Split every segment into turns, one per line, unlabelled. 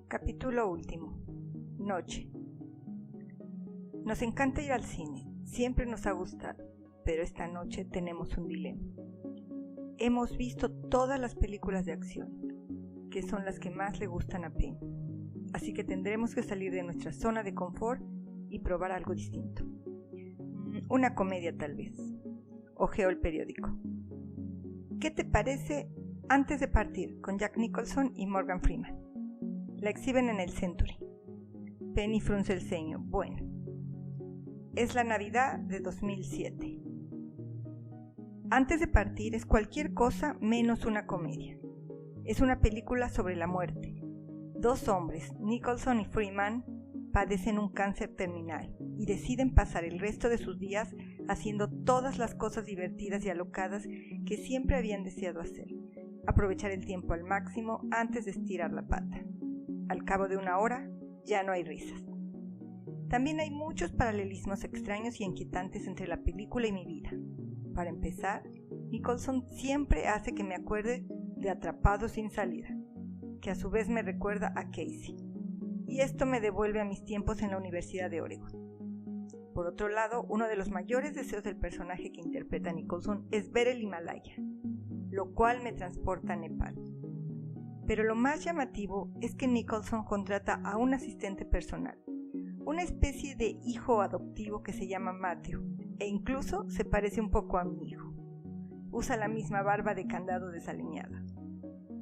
Capítulo último. Noche. Nos encanta ir al cine, siempre nos ha gustado, pero esta noche tenemos un dilema. Hemos visto todas las películas de acción, que son las que más le gustan a Penny, así que tendremos que salir de nuestra zona de confort y probar algo distinto. Una comedia tal vez. Ojeo el periódico. ¿Qué te parece Antes de partir, con Jack Nicholson y Morgan Freeman? La exhiben en el Century. Penny frunce el ceño. Bueno, es la Navidad de 2007. Antes de partir es cualquier cosa menos una comedia. Es una película sobre la muerte. Dos hombres, Nicholson y Freeman, padecen un cáncer terminal y deciden pasar el resto de sus días haciendo todas las cosas divertidas y alocadas que siempre habían deseado hacer. Aprovechar el tiempo al máximo antes de estirar la pata. Al cabo de una hora, ya no hay risas. También hay muchos paralelismos extraños y inquietantes entre la película y mi vida. Para empezar, Nicholson siempre hace que me acuerde de Atrapado sin salida, que a su vez me recuerda a Casey, y esto me devuelve a mis tiempos en la Universidad de Oregon. Por otro lado, uno de los mayores deseos del personaje que interpreta Nicholson es ver el Himalaya, lo cual me transporta a Nepal. Pero lo más llamativo es que Nicholson contrata a un asistente personal, una especie de hijo adoptivo que se llama Matthew, e incluso se parece un poco a mi hijo. Usa la misma barba de candado desaliñada.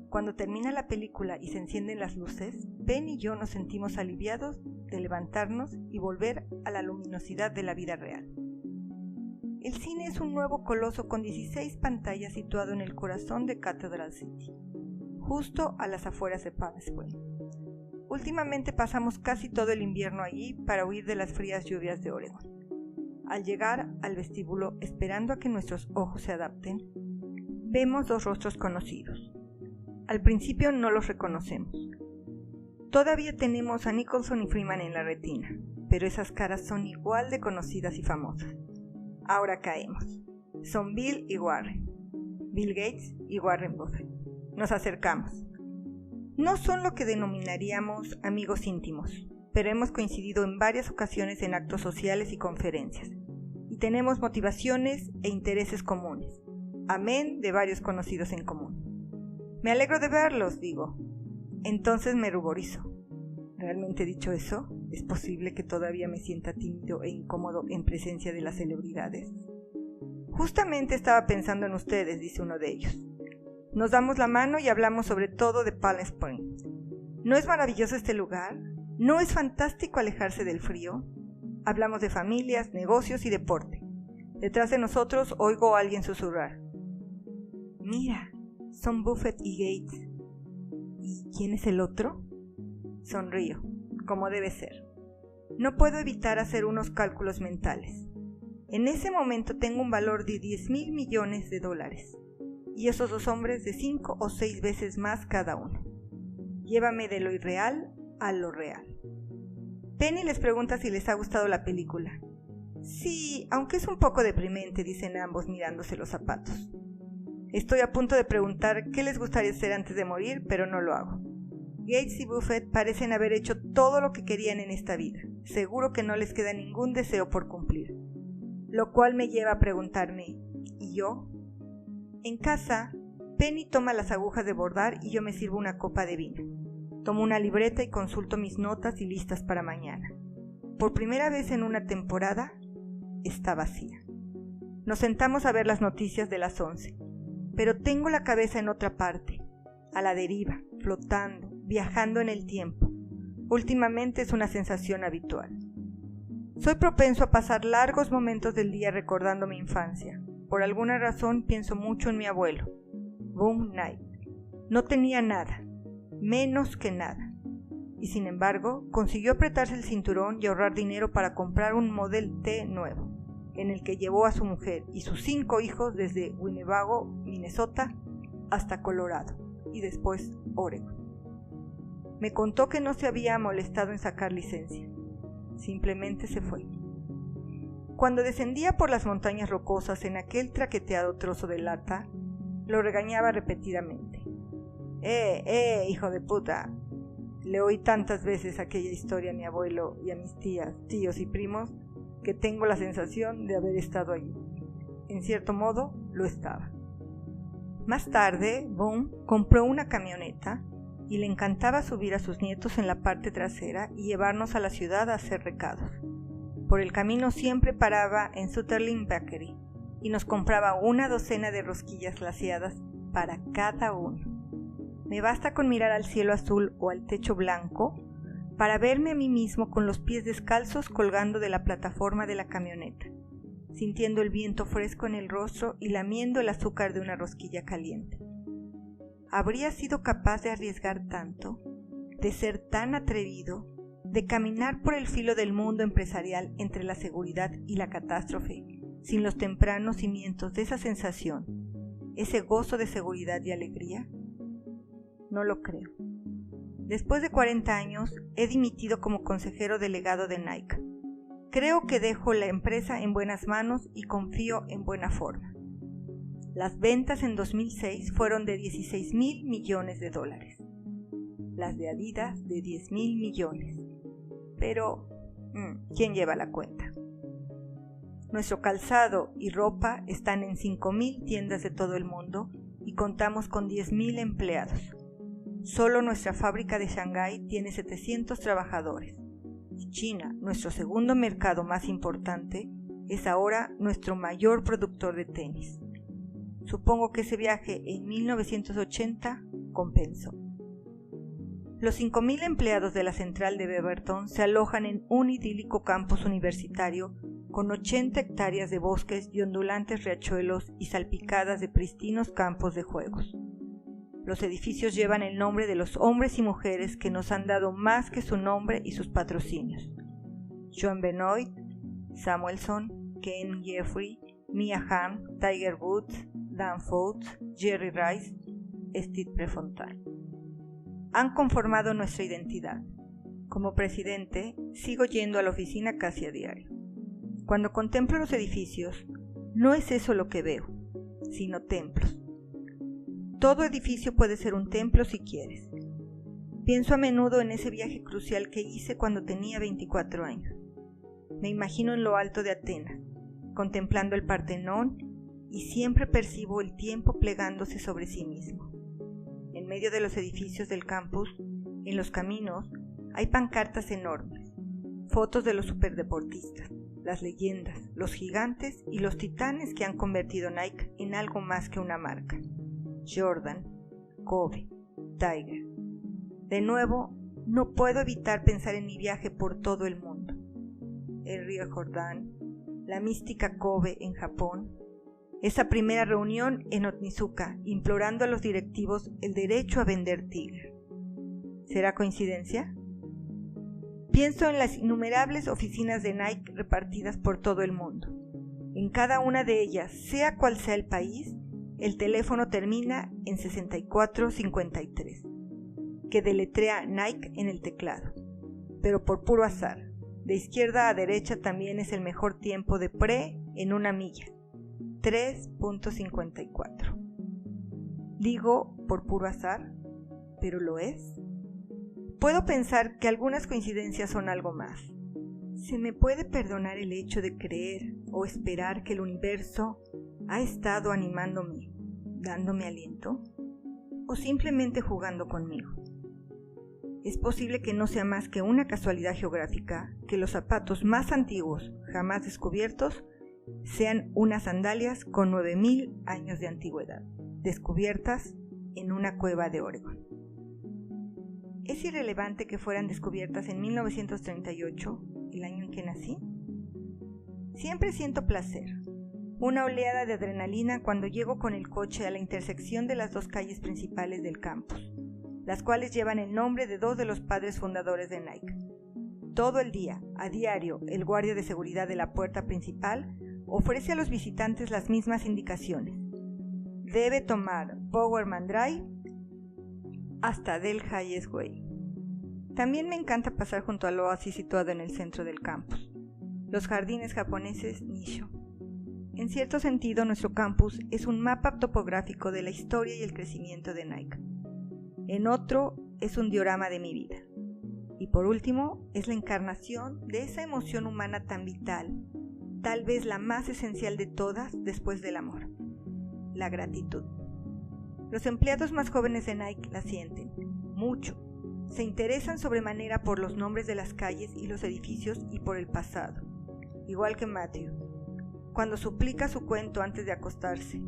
Cuando termina la película y se encienden las luces, Ben y yo nos sentimos aliviados de levantarnos y volver a la luminosidad de la vida real. El cine es un nuevo coloso con 16 pantallas situado en el corazón de Cathedral City, justo a las afueras de Palm Springs. Últimamente pasamos casi todo el invierno allí para huir de las frías lluvias de Oregon. Al llegar al vestíbulo, esperando a que nuestros ojos se adapten, vemos dos rostros conocidos. Al principio no los reconocemos. Todavía tenemos a Nicholson y Freeman en la retina, pero esas caras son igual de conocidas y famosas. Ahora caemos. Son Bill y Warren. Bill Gates y Warren Buffett. Nos acercamos. No son lo que denominaríamos amigos íntimos, pero hemos coincidido en varias ocasiones en actos sociales y conferencias, y tenemos motivaciones e intereses comunes, amén de varios conocidos en común. Me alegro de verlos, digo. Entonces me ruborizo. ¿Realmente he dicho eso? ¿Es posible que todavía me sienta tímido e incómodo en presencia de las celebridades? Justamente estaba pensando en ustedes, dice uno de ellos. Nos damos la mano y hablamos sobre todo de Palm Springs. ¿No es maravilloso este lugar? ¿No es fantástico alejarse del frío? Hablamos de familias, negocios y deporte. Detrás de nosotros oigo a alguien susurrar. Mira, son Buffett y Gates. ¿Y quién es el otro? Sonrío, como debe ser. No puedo evitar hacer unos cálculos mentales. En ese momento tengo un valor de $10,000 millones, y esos dos hombres de 5 o 6 veces más cada uno. Llévame de lo irreal a lo real. Penny les pregunta si les ha gustado la película. Sí, aunque es un poco deprimente, dicen ambos mirándose los zapatos. Estoy a punto de preguntar qué les gustaría hacer antes de morir, pero no lo hago. Gates y Buffett parecen haber hecho todo lo que querían en esta vida. Seguro que no les queda ningún deseo por cumplir. Lo cual me lleva a preguntarme, ¿y yo? En casa, Penny toma las agujas de bordar y yo me sirvo una copa de vino. Tomo una libreta y consulto mis notas y listas para mañana. Por primera vez en una temporada, está vacía. Nos sentamos a ver las noticias de las 11, pero tengo la cabeza en otra parte, a la deriva, flotando, viajando en el tiempo. Últimamente es una sensación habitual. Soy propenso a pasar largos momentos del día recordando mi infancia. Por alguna razón pienso mucho en mi abuelo, Boone Knight. No tenía nada, menos que nada, y sin embargo consiguió apretarse el cinturón y ahorrar dinero para comprar un Model T nuevo, en el que llevó a su mujer y sus 5 hijos desde Winnebago, Minnesota, hasta Colorado, y después Oregon. Me contó que no se había molestado en sacar licencia, simplemente se fue. Cuando descendía por las montañas rocosas en aquel traqueteado trozo de lata, lo regañaba repetidamente. Hijo de puta! Le oí tantas veces aquella historia a mi abuelo y a mis tías, tíos y primos que tengo la sensación de haber estado allí. En cierto modo, lo estaba. Más tarde, Boone compró una camioneta y le encantaba subir a sus nietos en la parte trasera y llevarnos a la ciudad a hacer recados. Por el camino siempre paraba en Sutherland Bakery y nos compraba una docena de rosquillas glaseadas para cada uno. Me basta con mirar al cielo azul o al techo blanco para verme a mí mismo con los pies descalzos colgando de la plataforma de la camioneta, sintiendo el viento fresco en el rostro y lamiendo el azúcar de una rosquilla caliente. ¿Habría sido capaz de arriesgar tanto, de ser tan atrevido, de caminar por el filo del mundo empresarial entre la seguridad y la catástrofe, sin los tempranos cimientos de esa sensación, ese gozo de seguridad y alegría? No lo creo. Después de 40 años, he dimitido como consejero delegado de Nike. Creo que dejo la empresa en buenas manos y confío en buena forma. Las ventas en 2006 fueron de $16,000 millones. Las de Adidas de $10,000 millones. Pero, ¿quién lleva la cuenta? Nuestro calzado y ropa están en 5,000 tiendas de todo el mundo y contamos con 10,000 empleados. Solo nuestra fábrica de Shanghái tiene 700 trabajadores. Y China, nuestro segundo mercado más importante, es ahora nuestro mayor productor de tenis. Supongo que ese viaje en 1980 compensó. Los 5,000 empleados de la central de Beaverton se alojan en un idílico campus universitario con 80 hectáreas de bosques y ondulantes riachuelos y salpicadas de pristinos campos de juegos. Los edificios llevan el nombre de los hombres y mujeres que nos han dado más que su nombre y sus patrocinios. Joan Benoit, Samuelson, Ken Jeffrey, Mia Hamm, Tiger Woods, Dan Fouts, Jerry Rice, Steve Prefontaine. Han conformado nuestra identidad. Como presidente, sigo yendo a la oficina casi a diario. Cuando contemplo los edificios, no es eso lo que veo, sino templos. Todo edificio puede ser un templo si quieres. Pienso a menudo en ese viaje crucial que hice cuando tenía 24 años. Me imagino en lo alto de Atenas, contemplando el Partenón, y siempre percibo el tiempo plegándose sobre sí mismo. En medio de los edificios del campus, en los caminos, hay pancartas enormes, fotos de los superdeportistas, las leyendas, los gigantes y los titanes que han convertido Nike en algo más que una marca. Jordan, Kobe, Tiger. De nuevo, no puedo evitar pensar en mi viaje por todo el mundo. El río Jordán, la mística Kobe en Japón, esa primera reunión en Otnizuka implorando a los directivos el derecho a vender Tiger. ¿Será coincidencia? Pienso en las innumerables oficinas de Nike repartidas por todo el mundo. En cada una de ellas, sea cual sea el país, el teléfono termina en 6453, que deletrea Nike en el teclado, pero por puro azar. De izquierda a derecha también es el mejor tiempo de pre en una milla, 3.54. Digo por puro azar, pero lo es. Puedo pensar que algunas coincidencias son algo más. ¿Se me puede perdonar el hecho de creer o esperar que el universo ha estado animándome, dándome aliento, o simplemente jugando conmigo? Es posible que no sea más que una casualidad geográfica que los zapatos más antiguos jamás descubiertos sean unas sandalias con 9,000 años de antigüedad, descubiertas en una cueva de Oregón. ¿Es irrelevante que fueran descubiertas en 1938, el año en que nací? Siempre siento placer, una oleada de adrenalina cuando llego con el coche a la intersección de las dos calles principales del campus, las cuales llevan el nombre de dos de los padres fundadores de Nike. Todo el día, a diario, el guardia de seguridad de la puerta principal ofrece a los visitantes las mismas indicaciones. Debe tomar Bowerman Drive hasta Del Highway. También me encanta pasar junto al oasis situado en el centro del campus, los jardines japoneses Nisho. En cierto sentido, nuestro campus es un mapa topográfico de la historia y el crecimiento de Nike. En otro, es un diorama de mi vida. Y por último, es la encarnación de esa emoción humana tan vital, tal vez la más esencial de todas después del amor: la gratitud. Los empleados más jóvenes de Nike la sienten mucho. Se interesan sobremanera por los nombres de las calles y los edificios y por el pasado, igual que Matthew, cuando suplica su cuento antes de acostarse.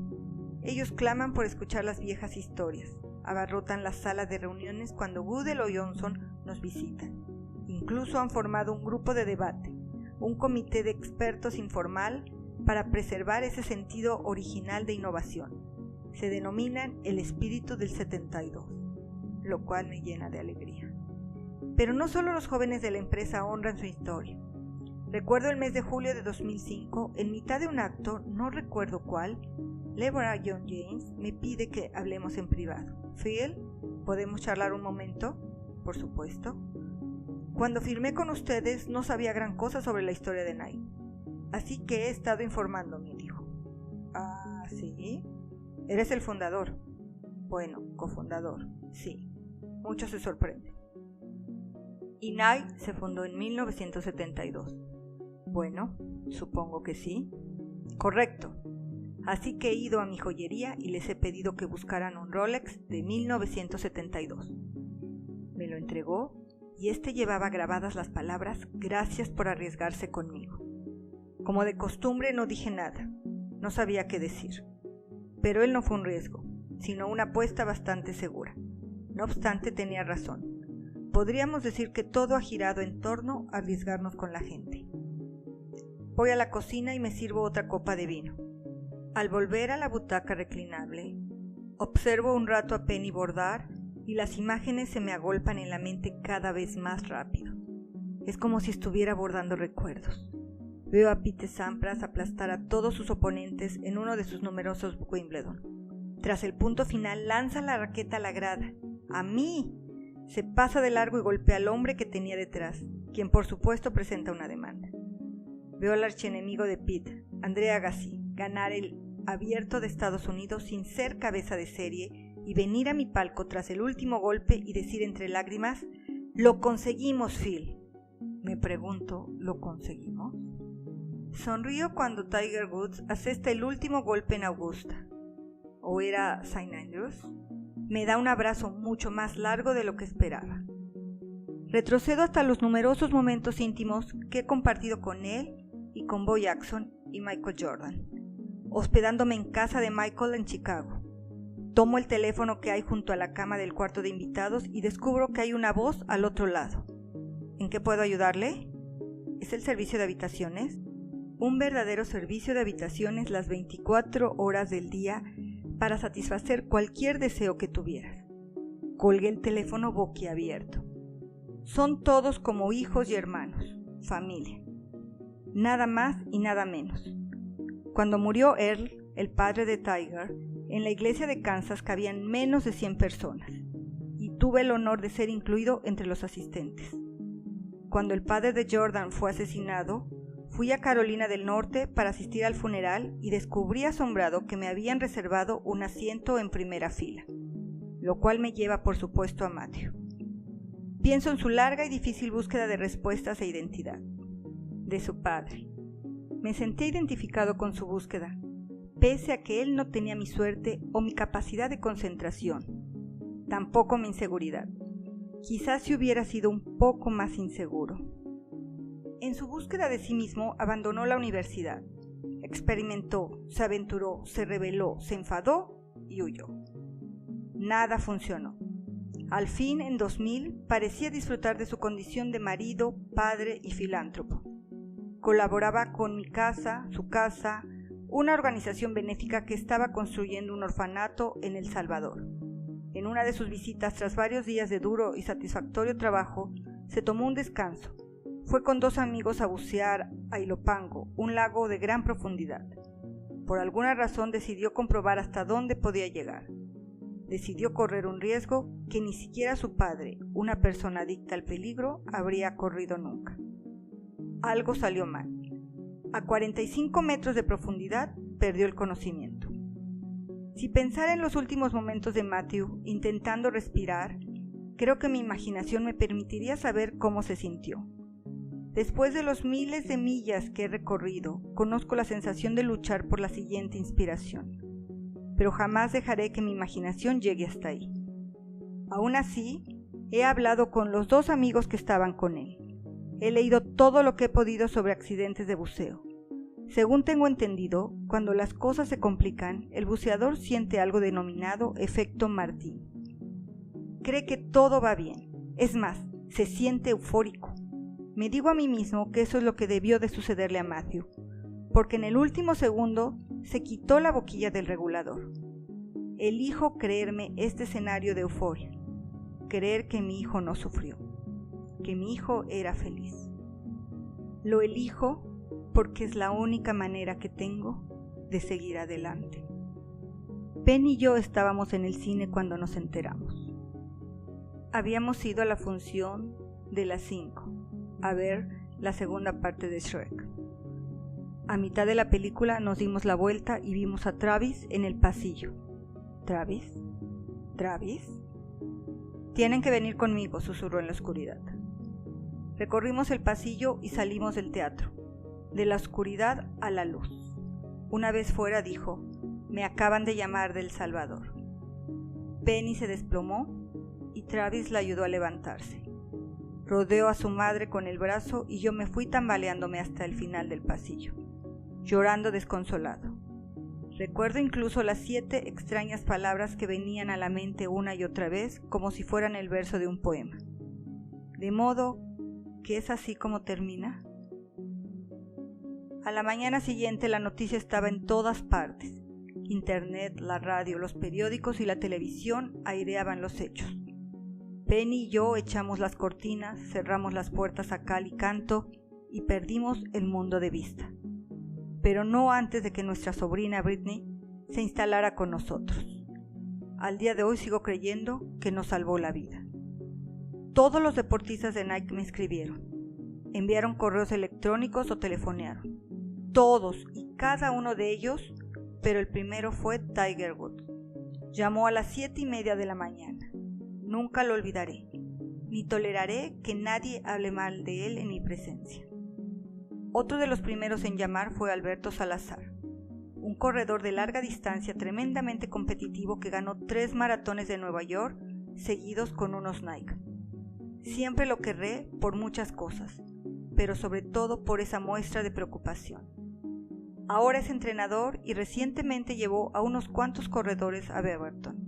Ellos claman por escuchar las viejas historias, abarrotan las salas de reuniones cuando Goodell o Johnson nos visitan. Incluso han formado un grupo de debate, un comité de expertos informal para preservar ese sentido original de innovación. Se denominan el espíritu del 72, lo cual me llena de alegría. Pero no solo los jóvenes de la empresa honran su historia. Recuerdo el mes de julio de 2005, en mitad de un acto, no recuerdo cuál, LeBron James me pide que hablemos en privado. Phil, ¿podemos charlar un momento? Por supuesto. Cuando firmé con ustedes no sabía gran cosa sobre la historia de Nike, así que he estado informándome, dijo. Ah, ¿sí? ¿Eres el fundador? Bueno, cofundador, sí. Muchos se sorprenden. Y Nike se fundó en 1972. Bueno, supongo que sí. Correcto. Así que he ido a mi joyería y les he pedido que buscaran un Rolex de 1972. Me lo entregó y este llevaba grabadas las palabras «Gracias por arriesgarse conmigo». Como de costumbre no dije nada, no sabía qué decir. Pero él no fue un riesgo, sino una apuesta bastante segura. No obstante, tenía razón. Podríamos decir que todo ha girado en torno a arriesgarnos con la gente. Voy a la cocina y me sirvo otra copa de vino. Al volver a la butaca reclinable, observo un rato a Penny bordar y las imágenes se me agolpan en la mente cada vez más rápido. Es como si estuviera bordando recuerdos. Veo a Pete Sampras aplastar a todos sus oponentes en uno de sus numerosos Wimbledon. Tras el punto final, lanza la raqueta a la grada. ¡A mí! Se pasa de largo y golpea al hombre que tenía detrás, quien por supuesto presenta una demanda. Veo al archienemigo de Pete, Andre Agassi, ganar el Abierto de Estados Unidos sin ser cabeza de serie y venir a mi palco tras el último golpe y decir entre lágrimas: «¡Lo conseguimos, Phil!». Me pregunto, ¿lo conseguimos? Sonrío cuando Tiger Woods asesta el último golpe en Augusta. ¿O era St. Andrews? Me da un abrazo mucho más largo de lo que esperaba. Retrocedo hasta los numerosos momentos íntimos que he compartido con él y con Bo Jackson y Michael Jordan, hospedándome en casa de Michael en Chicago. Tomo el teléfono que hay junto a la cama del cuarto de invitados y descubro que hay una voz al otro lado. ¿En qué puedo ayudarle? ¿Es el servicio de habitaciones? Un verdadero servicio de habitaciones las 24 horas del día para satisfacer cualquier deseo que tuvieras. Colgué el teléfono boquiabierto. Son todos como hijos y hermanos, familia. Nada más y nada menos. Cuando murió Earl, el padre de Tiger, en la iglesia de Kansas cabían menos de 100 personas, y tuve el honor de ser incluido entre los asistentes. Cuando el padre de Jordan fue asesinado, fui a Carolina del Norte para asistir al funeral y descubrí asombrado que me habían reservado un asiento en primera fila, lo cual me lleva por supuesto a Matthew. Pienso en su larga y difícil búsqueda de respuestas e identidad, de su padre. Me sentí identificado con su búsqueda, pese a que él no tenía mi suerte o mi capacidad de concentración, tampoco mi inseguridad. Quizás si hubiera sido un poco más inseguro. En su búsqueda de sí mismo abandonó la universidad, experimentó, se aventuró, se rebeló, se enfadó y huyó. Nada funcionó. Al fin, en 2000, parecía disfrutar de su condición de marido, padre y filántropo. Colaboraba con Mi Casa, Su Casa, una organización benéfica que estaba construyendo un orfanato en El Salvador. En una de sus visitas, tras varios días de duro y satisfactorio trabajo, se tomó un descanso. Fue con 2 amigos a bucear a Ilopango, un lago de gran profundidad. Por alguna razón decidió comprobar hasta dónde podía llegar. Decidió correr un riesgo que ni siquiera su padre, una persona adicta al peligro, habría corrido nunca. Algo salió mal. A 45 metros de profundidad perdió el conocimiento. Si pensara en los últimos momentos de Matthew intentando respirar, Creo que mi imaginación me permitiría saber cómo se sintió. Después de los miles de millas que he recorrido, conozco la sensación de luchar por la siguiente inspiración, pero jamás dejaré que mi imaginación llegue hasta ahí. Aún así, he hablado con los 2 amigos que estaban con él. He leído todo lo que he podido sobre accidentes de buceo. Según tengo entendido, cuando las cosas se complican, el buceador siente algo denominado efecto Martini. Cree que todo va bien, es más, se siente eufórico. Me digo a mí mismo que eso es lo que debió de sucederle a Matthew, porque en el último segundo se quitó la boquilla del regulador. Elijo creerme este escenario de euforia, creer que mi hijo no sufrió, que mi hijo era feliz. Lo elijo porque es la única manera que tengo de seguir adelante. Ben y yo estábamos en el cine cuando nos enteramos. Habíamos ido a la función de las 5, a ver la segunda parte de Shrek. A mitad de la película nos dimos la vuelta y vimos a Travis en el pasillo. ¿Travis? ¿Travis? Tienen que venir conmigo, susurró en la oscuridad. Recorrimos el pasillo y salimos del teatro, de la oscuridad a la luz. Una vez fuera dijo, me acaban de llamar del Salvador. Penny se desplomó y Travis la ayudó a levantarse. Rodeó a su madre con el brazo y yo me fui tambaleándome hasta el final del pasillo, llorando desconsolado. Recuerdo incluso las 7 extrañas palabras que venían a la mente una y otra vez como si fueran el verso de un poema. De modo que es así como termina. A la mañana siguiente la noticia estaba en todas partes. Internet, la radio, los periódicos y la televisión aireaban los hechos. Penny y yo echamos las cortinas, cerramos las puertas a cal y canto y perdimos el mundo de vista. Pero no antes de que nuestra sobrina Britney se instalara con nosotros. Al día de hoy sigo creyendo que nos salvó la vida. Todos los deportistas de Nike me escribieron, enviaron correos electrónicos o telefonearon. Todos y cada uno de ellos, pero el primero fue Tiger Woods. Llamó a las 7:30 de la mañana. Nunca lo olvidaré, ni toleraré que nadie hable mal de él en mi presencia. Otro de los primeros en llamar fue Alberto Salazar, un corredor de larga distancia tremendamente competitivo que ganó 3 maratones de Nueva York seguidos con unos Nike. Siempre lo querré por muchas cosas, pero sobre todo por esa muestra de preocupación. Ahora es entrenador y recientemente llevó a unos cuantos corredores a Beaverton.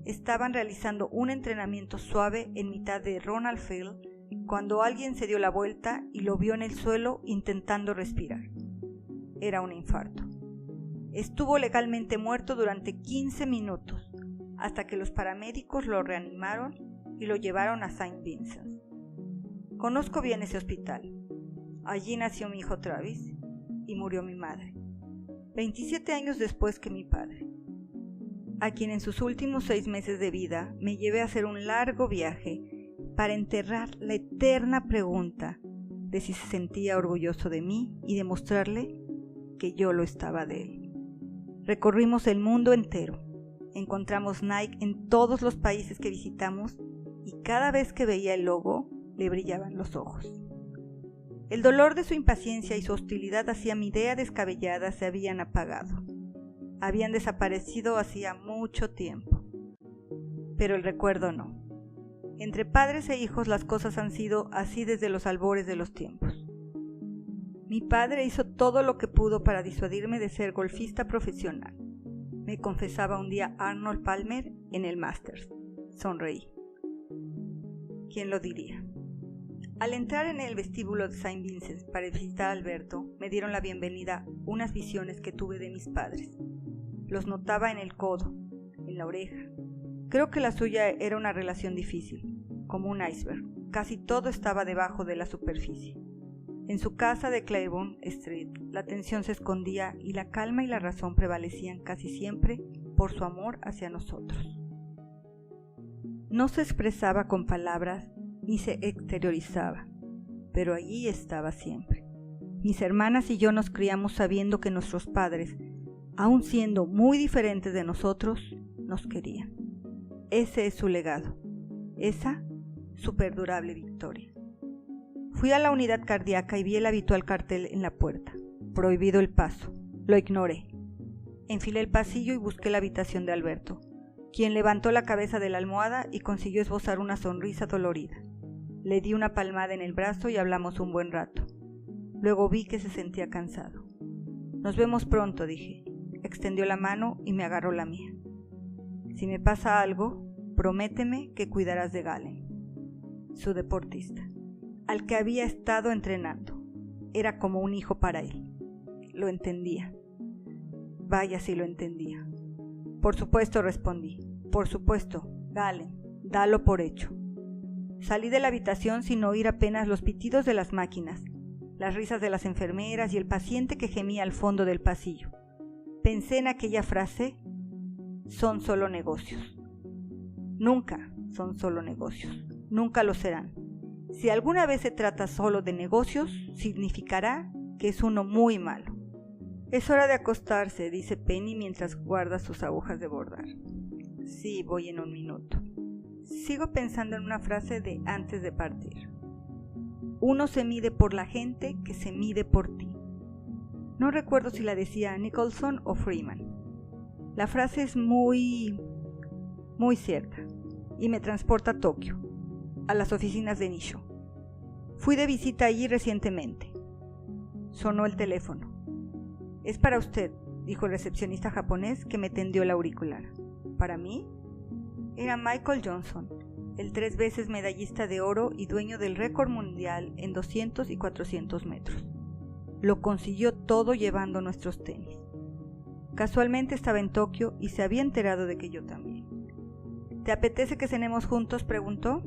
Estaban realizando un entrenamiento suave en mitad de Ronald Field cuando alguien se dio la vuelta y lo vio en el suelo intentando respirar. Era un infarto. Estuvo legalmente muerto durante 15 minutos, hasta que los paramédicos lo reanimaron y lo llevaron a St. Vincent. Conozco bien ese hospital. Allí nació mi hijo Travis y murió mi madre, 27 años después que mi padre, a quien en sus últimos 6 meses de vida me llevé a hacer un largo viaje para enterrar la eterna pregunta de si se sentía orgulloso de mí y demostrarle que yo lo estaba de él. Recorrimos el mundo entero, encontramos Nike en todos los países que visitamos y cada vez que veía el logo le brillaban los ojos. El dolor de su impaciencia y su hostilidad hacia mi idea descabellada se habían apagado. Habían desaparecido hacía mucho tiempo. Pero el recuerdo no. Entre padres e hijos las cosas han sido así desde los albores de los tiempos. Mi padre hizo todo lo que pudo para disuadirme de ser golfista profesional. Me confesaba un día Arnold Palmer en el Masters. Sonreí. ¿Quién lo diría? Al entrar en el vestíbulo de St. Vincent para visitar a Alberto, me dieron la bienvenida unas visiones que tuve de mis padres. Los notaba en el codo, en la oreja. Creo que la suya era una relación difícil, como un iceberg. Casi todo estaba debajo de la superficie. En su casa de Claiborne Street, la tensión se escondía y la calma y la razón prevalecían casi siempre por su amor hacia nosotros. No se expresaba con palabras ni se exteriorizaba, pero allí estaba siempre. Mis hermanas y yo nos criamos sabiendo que nuestros padres, aun siendo muy diferentes de nosotros, nos querían. Ese es su legado, esa su perdurable victoria. Fui a la unidad cardíaca y vi el habitual cartel en la puerta. Prohibido el paso. Lo ignoré. Enfilé el pasillo y busqué la habitación de Alberto, quien levantó la cabeza de la almohada y consiguió esbozar una sonrisa dolorida. Le di una palmada en el brazo y hablamos un buen rato. Luego vi que se sentía cansado. Nos vemos pronto, dije. Extendió la mano y me agarró la mía. Si me pasa algo, prométeme que cuidarás de Galen, su deportista, al que había estado entrenando. Era como un hijo para él. Lo entendía. Vaya si lo entendía. Por supuesto, respondí. Por supuesto, Galen, dalo por hecho. Salí de la habitación sin oír apenas los pitidos de las máquinas, las risas de las enfermeras y el paciente que gemía al fondo del pasillo. Pensé en aquella frase: son solo negocios. Nunca son solo negocios, nunca lo serán. Si alguna vez se trata solo de negocios, significará que es uno muy malo. Es hora de acostarse, dice Penny mientras guarda sus agujas de bordar. Sí, voy en un minuto. Sigo pensando en una frase de antes de partir. Uno se mide por la gente que se mide por ti. No recuerdo si la decía Nicholson o Freeman. La frase es muy cierta y me transporta a Tokio, a las oficinas de Nisho. Fui de visita allí recientemente. Sonó el teléfono. «Es para usted», dijo el recepcionista japonés que me tendió el auricular. ¿Para mí? Era Michael Johnson, el 3 veces medallista de oro y dueño del récord mundial en 200 y 400 metros. Lo consiguió todo llevando nuestros tenis. Casualmente estaba en Tokio y se había enterado de que yo también. «¿Te apetece que cenemos juntos?», preguntó.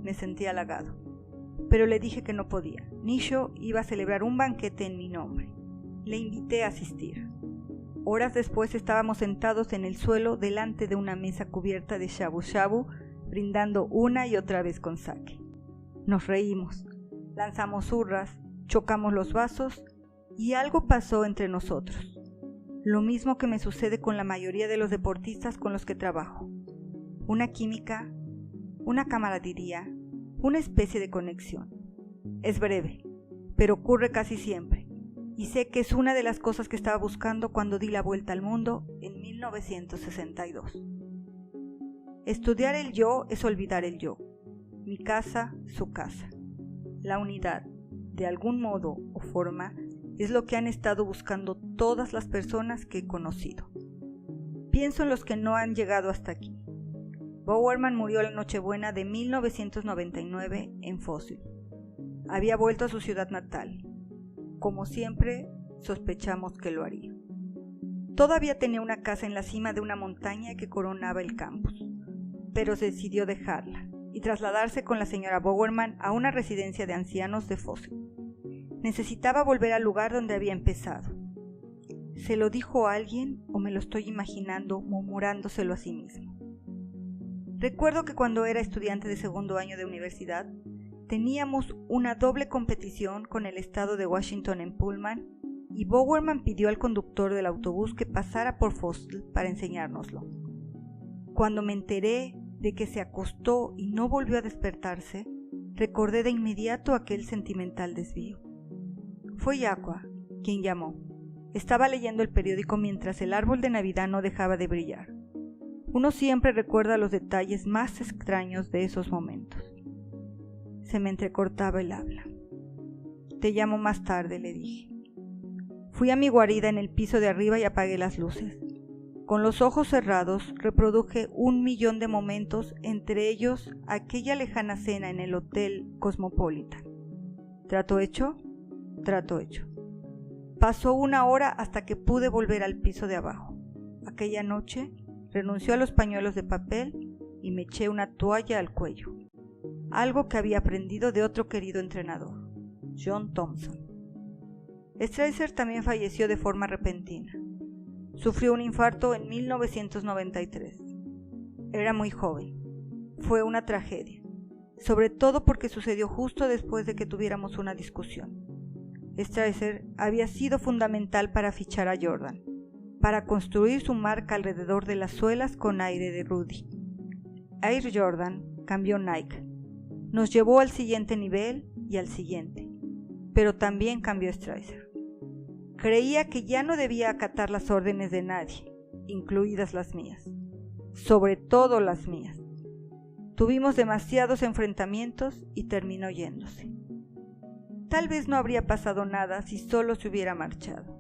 Me sentí halagado, pero le dije que no podía. Nisho iba a celebrar un banquete en mi nombre. Le invité a asistir. Horas después estábamos sentados en el suelo delante de una mesa cubierta de shabu shabu, brindando una y otra vez con sake. Nos reímos, lanzamos hurras, chocamos los vasos y algo pasó entre nosotros. Lo mismo que me sucede con la mayoría de los deportistas con los que trabajo. Una química, una camaradería, una especie de conexión. Es breve, pero ocurre casi siempre. Y sé que es una de las cosas que estaba buscando cuando di la vuelta al mundo en 1962. Estudiar el yo es olvidar el yo. Mi casa, su casa. La unidad, de algún modo o forma, es lo que han estado buscando todas las personas que he conocido. Pienso en los que no han llegado hasta aquí. Bowerman murió la Nochebuena de 1999 en Fossil. Había vuelto a su ciudad natal. Como siempre, sospechamos que lo haría. Todavía tenía una casa en la cima de una montaña que coronaba el campus, pero decidió dejarla y trasladarse con la señora Bowerman a una residencia de ancianos de Fossil. Necesitaba volver al lugar donde había empezado. ¿Se lo dijo a alguien o me lo estoy imaginando murmurándoselo a sí mismo? Recuerdo que cuando era estudiante de segundo año de universidad, teníamos una doble competición con el estado de Washington en Pullman y Bowerman pidió al conductor del autobús que pasara por Fossil para enseñárnoslo. Cuando me enteré de que se acostó y no volvió a despertarse, recordé de inmediato aquel sentimental desvío. Fue Yakua quien llamó. Estaba leyendo el periódico mientras el árbol de Navidad no dejaba de brillar. Uno siempre recuerda los detalles más extraños de esos momentos. Se me entrecortaba el habla. «Te llamo más tarde», le dije. Fui a mi guarida en el piso de arriba y apagué las luces. Con los ojos cerrados reproduje 1.000.000 de momentos, entre ellos aquella lejana cena en el Hotel Cosmopolitan. ¿Trato hecho? Trato hecho. Pasó 1 hora hasta que pude volver al piso de abajo. Aquella noche renunció a los pañuelos de papel y me eché una toalla al cuello. Algo que había aprendido de otro querido entrenador, John Thompson. Strasser también falleció de forma repentina. Sufrió un infarto en 1993. Era muy joven. Fue una tragedia, sobre todo porque sucedió justo después de que tuviéramos una discusión. Strasser había sido fundamental para fichar a Jordan, para construir su marca alrededor de las suelas con aire de Rudy. Air Jordan cambió Nike. Nos llevó al siguiente nivel y al siguiente, pero también cambió Strasser. Creía que ya no debía acatar las órdenes de nadie, incluidas las mías, sobre todo las mías. Tuvimos demasiados enfrentamientos y terminó yéndose. Tal vez no habría pasado nada si solo se hubiera marchado,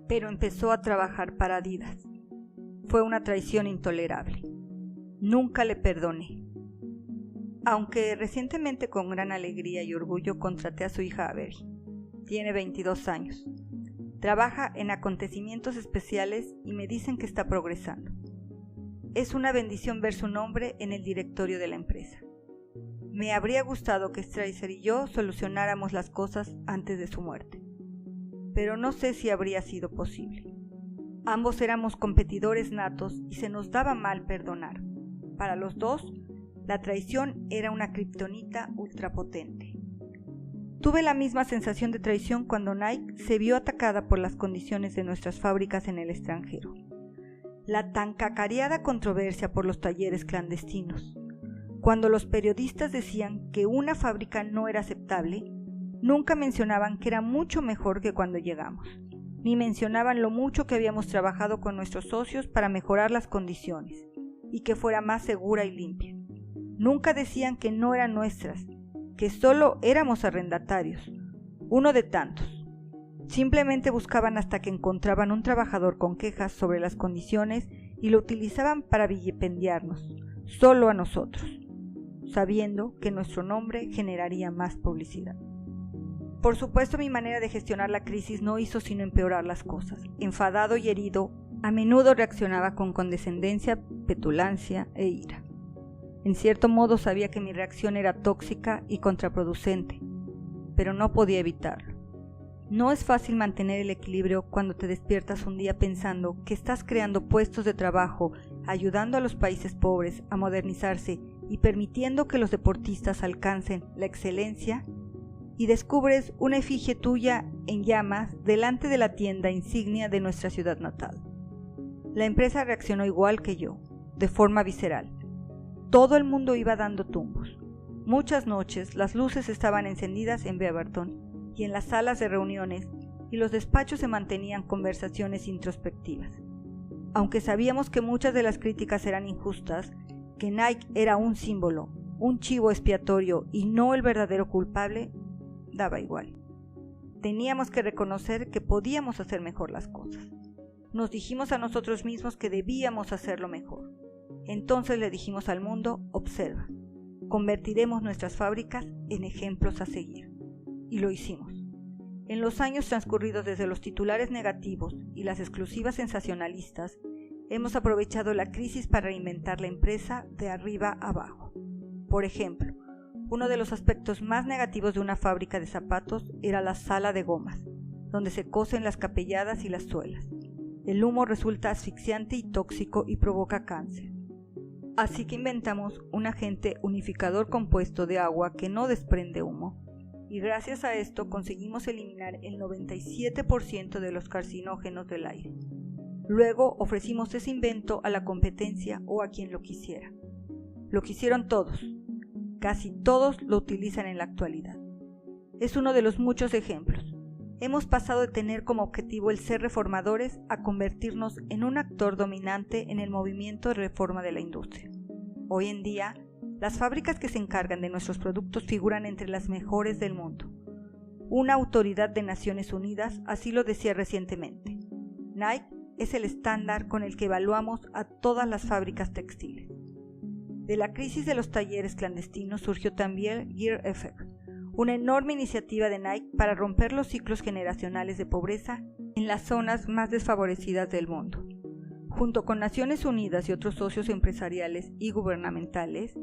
pero empezó a trabajar para Adidas. Fue una traición intolerable. Nunca le perdoné. Aunque recientemente con gran alegría y orgullo contraté a su hija Avery. Tiene 22 años. Trabaja en acontecimientos especiales y me dicen que está progresando. Es una bendición ver su nombre en el directorio de la empresa. Me habría gustado que Strasser y yo solucionáramos las cosas antes de su muerte, pero no sé si habría sido posible. Ambos éramos competidores natos y se nos daba mal perdonar. Para los dos, la traición era una kriptonita ultrapotente. Tuve la misma sensación de traición cuando Nike se vio atacada por las condiciones de nuestras fábricas en el extranjero. La tan cacareada controversia por los talleres clandestinos. Cuando los periodistas decían que una fábrica no era aceptable, nunca mencionaban que era mucho mejor que cuando llegamos, ni mencionaban lo mucho que habíamos trabajado con nuestros socios para mejorar las condiciones y que fuera más segura y limpia. Nunca decían que no eran nuestras, que solo éramos arrendatarios, uno de tantos. Simplemente buscaban hasta que encontraban un trabajador con quejas sobre las condiciones y lo utilizaban para vilipendiarnos, solo a nosotros, sabiendo que nuestro nombre generaría más publicidad. Por supuesto, mi manera de gestionar la crisis no hizo sino empeorar las cosas. Enfadado y herido, a menudo reaccionaba con condescendencia, petulancia e ira. En cierto modo sabía que mi reacción era tóxica y contraproducente, pero no podía evitarlo. No es fácil mantener el equilibrio cuando te despiertas un día pensando que estás creando puestos de trabajo, ayudando a los países pobres a modernizarse y permitiendo que los deportistas alcancen la excelencia, y descubres una efigie tuya en llamas delante de la tienda insignia de nuestra ciudad natal. La empresa reaccionó igual que yo, de forma visceral. Todo el mundo iba dando tumbos. Muchas noches las luces estaban encendidas en Beaverton y en las salas de reuniones, y los despachos se mantenían conversaciones introspectivas. Aunque sabíamos que muchas de las críticas eran injustas, que Nike era un símbolo, un chivo expiatorio y no el verdadero culpable, daba igual. Teníamos que reconocer que podíamos hacer mejor las cosas. Nos dijimos a nosotros mismos que debíamos hacerlo mejor. Entonces le dijimos al mundo: observa, convertiremos nuestras fábricas en ejemplos a seguir. Y lo hicimos. En los años transcurridos desde los titulares negativos y las exclusivas sensacionalistas, hemos aprovechado la crisis para reinventar la empresa de arriba abajo. Por ejemplo, uno de los aspectos más negativos de una fábrica de zapatos era la sala de gomas, donde se cosen las capelladas y las suelas. El humo resulta asfixiante y tóxico y provoca cáncer. Así que inventamos un agente unificador compuesto de agua que no desprende humo, y gracias a esto conseguimos eliminar el 97% de los carcinógenos del aire. Luego ofrecimos ese invento a la competencia o a quien lo quisiera. Lo quisieron todos. Casi todos lo utilizan en la actualidad. Es uno de los muchos ejemplos. Hemos pasado de tener como objetivo el ser reformadores a convertirnos en un actor dominante en el movimiento de reforma de la industria. Hoy en día, las fábricas que se encargan de nuestros productos figuran entre las mejores del mundo. Una autoridad de Naciones Unidas así lo decía recientemente. Nike es el estándar con el que evaluamos a todas las fábricas textiles. De la crisis de los talleres clandestinos surgió también Gear Effect, una enorme iniciativa de Nike para romper los ciclos generacionales de pobreza en las zonas más desfavorecidas del mundo. Junto con Naciones Unidas y otros socios empresariales y gubernamentales,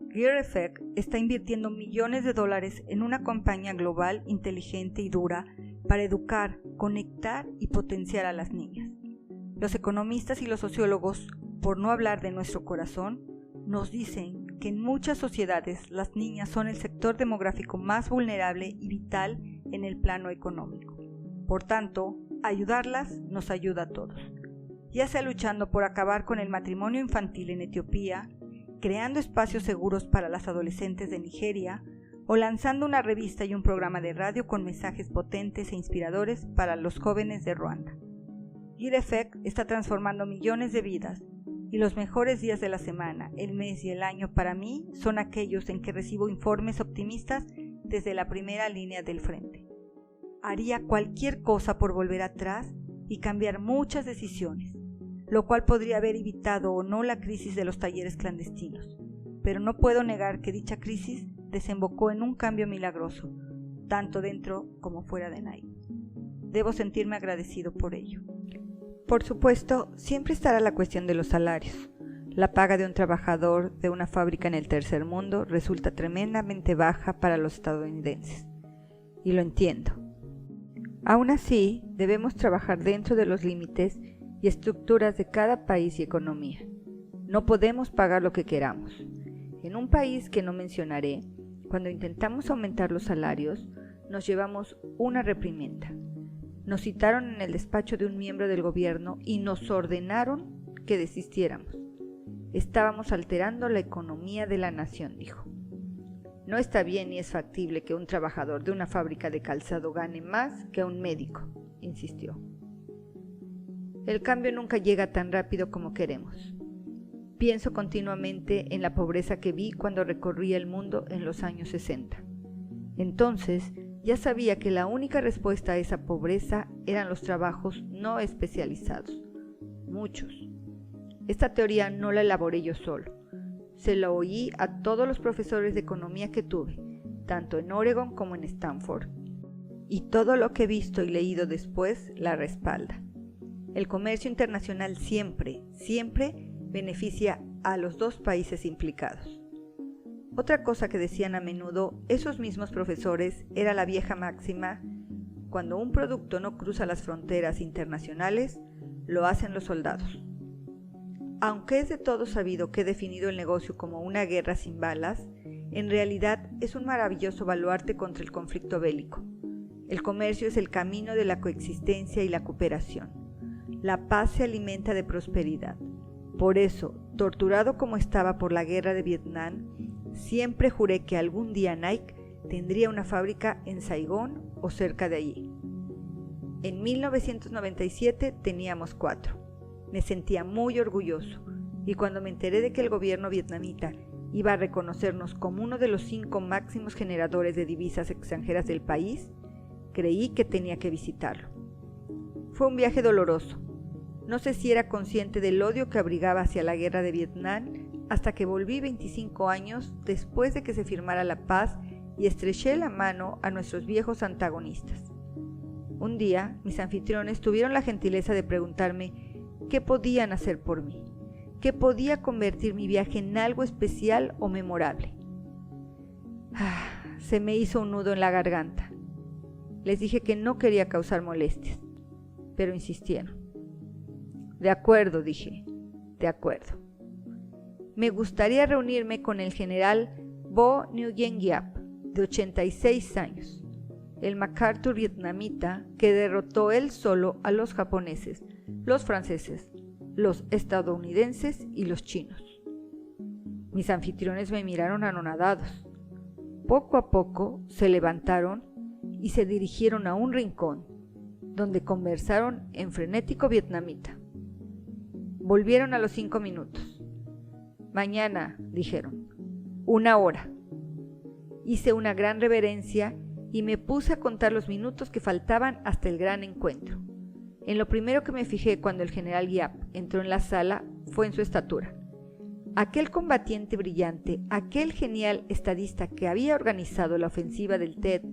Gear Effect está invirtiendo millones de dólares en una campaña global inteligente y dura para educar, conectar y potenciar a las niñas. Los economistas y los sociólogos, por no hablar de nuestro corazón, nos dicen que en muchas sociedades las niñas son el sector demográfico más vulnerable y vital en el plano económico. Por tanto, ayudarlas nos ayuda a todos, ya sea luchando por acabar con el matrimonio infantil en Etiopía, creando espacios seguros para las adolescentes de Nigeria, o lanzando una revista y un programa de radio con mensajes potentes e inspiradores para los jóvenes de Ruanda. Gear Effect está transformando millones de vidas, y los mejores días de la semana, el mes y el año para mí son aquellos en que recibo informes optimistas desde la primera línea del frente. Haría cualquier cosa por volver atrás y cambiar muchas decisiones, lo cual podría haber evitado o no la crisis de los talleres clandestinos, pero no puedo negar que dicha crisis desembocó en un cambio milagroso, tanto dentro como fuera de Nike. Debo sentirme agradecido por ello. Por supuesto, siempre estará la cuestión de los salarios. La paga de un trabajador de una fábrica en el tercer mundo resulta tremendamente baja para los estadounidenses, y lo entiendo. Aún así, debemos trabajar dentro de los límites y estructuras de cada país y economía. No podemos pagar lo que queramos. En un país que no mencionaré, cuando intentamos aumentar los salarios, nos llevamos una reprimenda. Nos citaron en el despacho de un miembro del gobierno y nos ordenaron que desistiéramos. Estábamos alterando la economía de la nación, dijo. No está bien ni es factible que un trabajador de una fábrica de calzado gane más que un médico, insistió. El cambio nunca llega tan rápido como queremos. Pienso continuamente en la pobreza que vi cuando recorría el mundo en los años 60. Entonces, ya sabía que la única respuesta a esa pobreza eran los trabajos no especializados. Muchos. Esta teoría no la elaboré yo solo. Se la oí a todos los profesores de economía que tuve, tanto en Oregon como en Stanford. Y todo lo que he visto y leído después la respalda. El comercio internacional siempre beneficia a los dos países implicados. Otra cosa que decían a menudo esos mismos profesores era la vieja máxima: cuando un producto no cruza las fronteras internacionales, lo hacen los soldados. Aunque es de todo sabido que he definido el negocio como una guerra sin balas, en realidad es un maravilloso baluarte contra el conflicto bélico. El comercio es el camino de la coexistencia y la cooperación. La paz se alimenta de prosperidad. Por eso, torturado como estaba por la guerra de Vietnam, siempre juré que algún día Nike tendría una fábrica en Saigón o cerca de allí. En 1997 teníamos 4. Me sentía muy orgulloso, y cuando me enteré de que el gobierno vietnamita iba a reconocernos como uno de los 5 máximos generadores de divisas extranjeras del país, creí que tenía que visitarlo. Fue un viaje doloroso. No sé si era consciente del odio que abrigaba hacia la guerra de Vietnam hasta que volví 25 años después de que se firmara la paz y estreché la mano a nuestros viejos antagonistas. Un día, mis anfitriones tuvieron la gentileza de preguntarme qué podían hacer por mí, qué podía convertir mi viaje en algo especial o memorable. Se me hizo un nudo en la garganta. Les dije que no quería causar molestias, pero insistieron. De acuerdo, dije, de acuerdo. Me gustaría reunirme con el general Vo Nguyen Giap, de 86 años, el MacArthur vietnamita que derrotó él solo a los japoneses, los franceses, los estadounidenses y los chinos. Mis anfitriones me miraron anonadados. Poco a poco se levantaron y se dirigieron a un rincón, donde conversaron en frenético vietnamita. Volvieron a los 5 minutos. Mañana, dijeron, 1 hora. Hice una gran reverencia y me puse a contar los minutos que faltaban hasta el gran encuentro. En lo primero que me fijé cuando el general Giap entró en la sala fue en su estatura. Aquel combatiente brillante, aquel genial estadista que había organizado la ofensiva del Tet,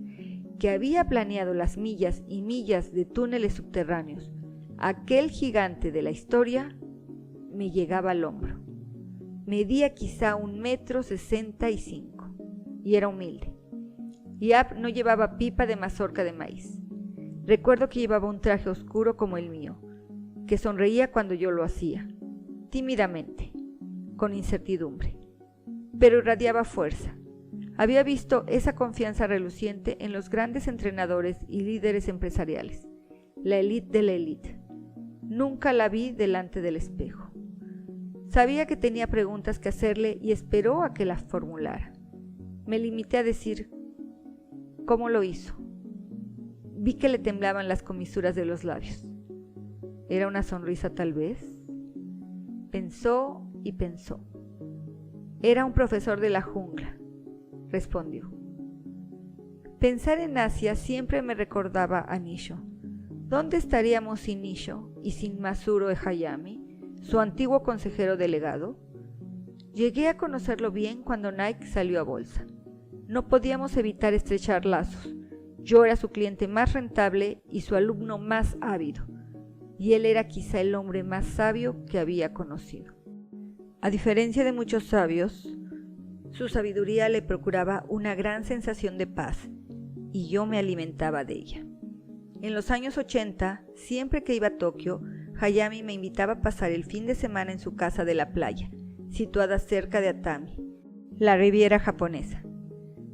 que había planeado las millas y millas de túneles subterráneos, aquel gigante de la historia, me llegaba al hombro. Medía quizá 1,65 m y era humilde. Giap no llevaba pipa de mazorca de maíz. Recuerdo que llevaba un traje oscuro como el mío, que sonreía cuando yo lo hacía, tímidamente, con incertidumbre, pero irradiaba fuerza. Había visto esa confianza reluciente en los grandes entrenadores y líderes empresariales, la élite de la élite. Nunca la vi delante del espejo. Sabía que tenía preguntas que hacerle y esperó a que las formulara. Me limité a decir, ¿cómo lo hizo? Vi que le temblaban las comisuras de los labios. ¿Era una sonrisa tal vez? Pensó y pensó. Era un profesor de la jungla, respondió. Pensar en Asia siempre me recordaba a Nisho. ¿Dónde estaríamos sin Nisho y sin Masuro Hayami, su antiguo consejero delegado? Llegué a conocerlo bien cuando Nike salió a bolsa. No podíamos evitar estrechar lazos. Yo era su cliente más rentable y su alumno más ávido, y él era quizá el hombre más sabio que había conocido. A diferencia de muchos sabios, su sabiduría le procuraba una gran sensación de paz, y yo me alimentaba de ella. En los años 80, siempre que iba a Tokio, Hayami me invitaba a pasar el fin de semana en su casa de la playa, situada cerca de Atami, la Riviera japonesa.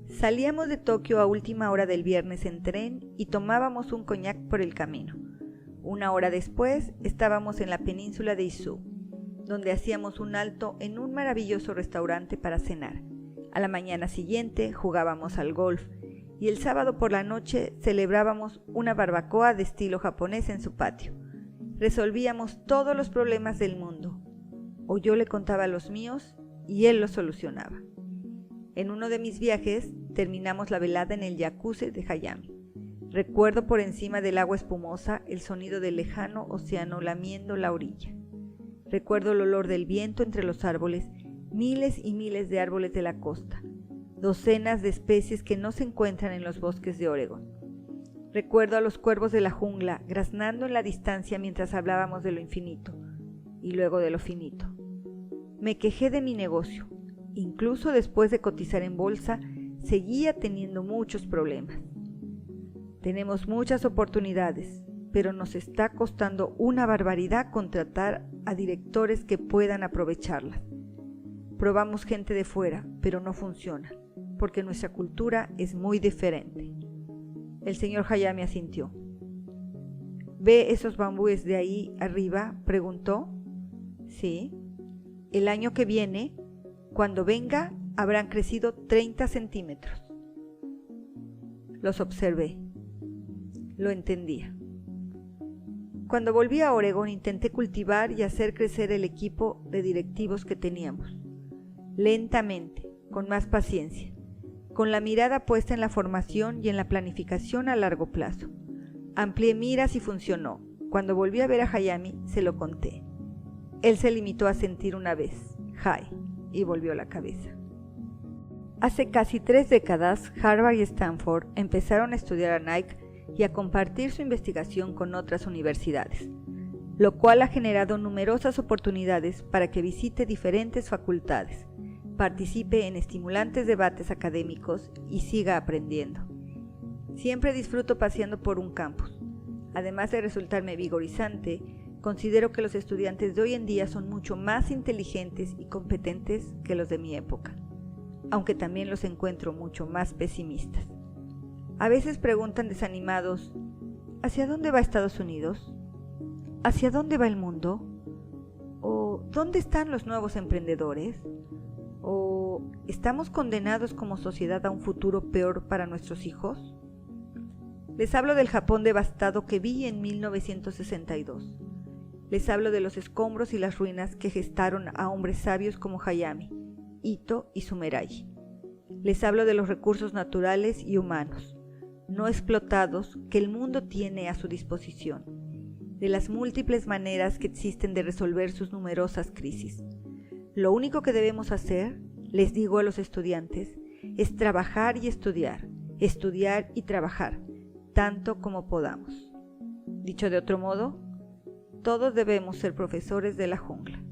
Salíamos de Tokio a última hora del viernes en tren y tomábamos un coñac por el camino. Una hora después estábamos en la península de Izu, donde hacíamos un alto en un maravilloso restaurante para cenar. A la mañana siguiente jugábamos al golf y el sábado por la noche celebrábamos una barbacoa de estilo japonés en su patio. Resolvíamos todos los problemas del mundo, o yo le contaba los míos y él los solucionaba. En uno de mis viajes terminamos la velada en el jacuzzi de Hayami. Recuerdo por encima del agua espumosa el sonido del lejano océano lamiendo la orilla. Recuerdo el olor del viento entre los árboles, miles y miles de árboles de la costa, docenas de especies que no se encuentran en los bosques de Oregón. Recuerdo a los cuervos de la jungla graznando en la distancia mientras hablábamos de lo infinito y luego de lo finito. Me quejé de mi negocio. Incluso después de cotizar en bolsa, seguía teniendo muchos problemas. Tenemos muchas oportunidades, pero nos está costando una barbaridad contratar a directores que puedan aprovecharlas. Probamos gente de fuera, pero no funciona, porque nuestra cultura es muy diferente. El señor Hayami asintió. ¿Ve esos bambúes de ahí arriba?, preguntó. Sí. El año que viene, cuando venga, habrán crecido 30 centímetros. Los observé. Lo entendía. Cuando volví a Oregón intenté cultivar y hacer crecer el equipo de directivos que teníamos. Lentamente, con más paciencia, con la mirada puesta en la formación y en la planificación a largo plazo. Amplié miras y funcionó. Cuando volví a ver a Hayami, se lo conté. Él se limitó a sentir una vez, «Hi», y volvió la cabeza. Hace casi 3 décadas, Harvard y Stanford empezaron a estudiar a Nike y a compartir su investigación con otras universidades, lo cual ha generado numerosas oportunidades para que visite diferentes facultades, participe en estimulantes debates académicos y siga aprendiendo. Siempre disfruto paseando por un campus. Además de resultarme vigorizante, considero que los estudiantes de hoy en día son mucho más inteligentes y competentes que los de mi época, aunque también los encuentro mucho más pesimistas. A veces preguntan desanimados, ¿hacia dónde va Estados Unidos? ¿Hacia dónde va el mundo? ¿O dónde están los nuevos emprendedores? ¿O estamos condenados como sociedad a un futuro peor para nuestros hijos? Les hablo del Japón devastado que vi en 1962. Les hablo de los escombros y las ruinas que gestaron a hombres sabios como Hayami, Ito y Sumeragi. Les hablo de los recursos naturales y humanos, no explotados, que el mundo tiene a su disposición, de las múltiples maneras que existen de resolver sus numerosas crisis. Lo único que debemos hacer, les digo a los estudiantes, es trabajar y estudiar y trabajar, tanto como podamos. Dicho de otro modo, todos debemos ser profesores de la jungla.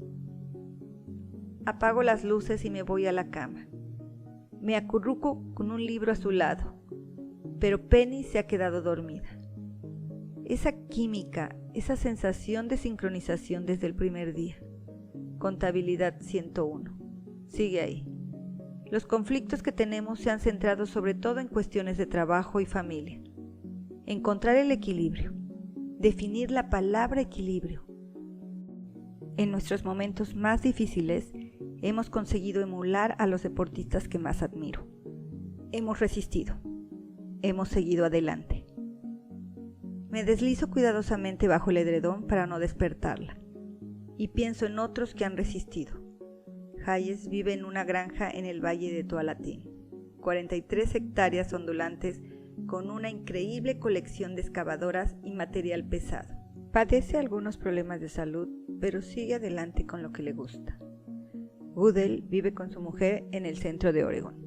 Apago las luces y me voy a la cama. Me acurruco con un libro a su lado, pero Penny se ha quedado dormida. Esa química, esa sensación de sincronización desde el primer día. Contabilidad 101. Sigue ahí. Los conflictos que tenemos se han centrado sobre todo en cuestiones de trabajo y familia. Encontrar el equilibrio. Definir la palabra equilibrio. en nuestros momentos más difíciles, hemos conseguido emular a los deportistas que más admiro. Hemos resistido. Hemos seguido adelante. Me deslizo cuidadosamente bajo el edredón para no despertarla, y pienso en otros que han resistido. Hayes vive en una granja en el valle de Tualatin, 43 hectáreas ondulantes con una increíble colección de excavadoras y material pesado. Padece algunos problemas de salud, pero sigue adelante con lo que le gusta. Goodell vive con su mujer en el centro de Oregón.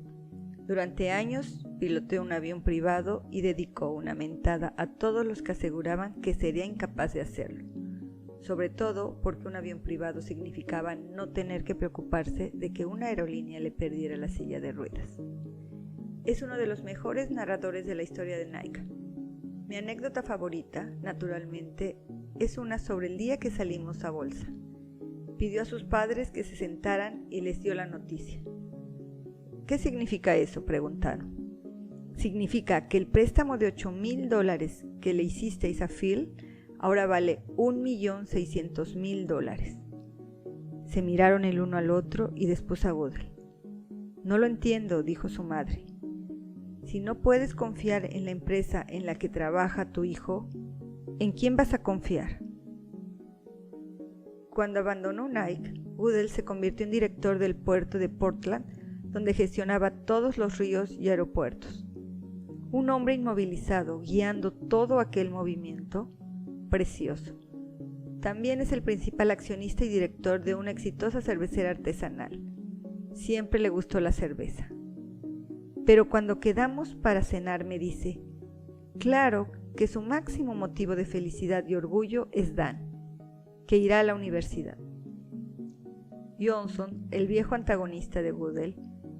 Durante años piloteó un avión privado y dedicó una mentada a todos los que aseguraban que sería incapaz de hacerlo, sobre todo porque un avión privado significaba no tener que preocuparse de que una aerolínea le perdiera la silla de ruedas. Es uno de los mejores narradores de la historia de Nike. Mi anécdota favorita, naturalmente, es una sobre el día que salimos a bolsa. Pidió a sus padres que se sentaran y les dio la noticia. ¿Qué significa eso?, preguntaron. Significa que el préstamo de $8,000 que le hicisteis a Phil ahora vale $1,600,000. Se miraron el uno al otro y después a Goodell. No lo entiendo, dijo su madre. Si no puedes confiar en la empresa en la que trabaja tu hijo, ¿en quién vas a confiar? Cuando abandonó Nike, Goodell se convirtió en director del puerto de Portland, donde gestionaba todos los ríos y aeropuertos. Un hombre inmovilizado guiando todo aquel movimiento, precioso. También es el principal accionista y director de una exitosa cervecera artesanal. Siempre le gustó la cerveza. Pero cuando quedamos para cenar me dice, claro que su máximo motivo de felicidad y orgullo es Dan, que irá a la universidad. Johnson, el viejo antagonista de Goodell,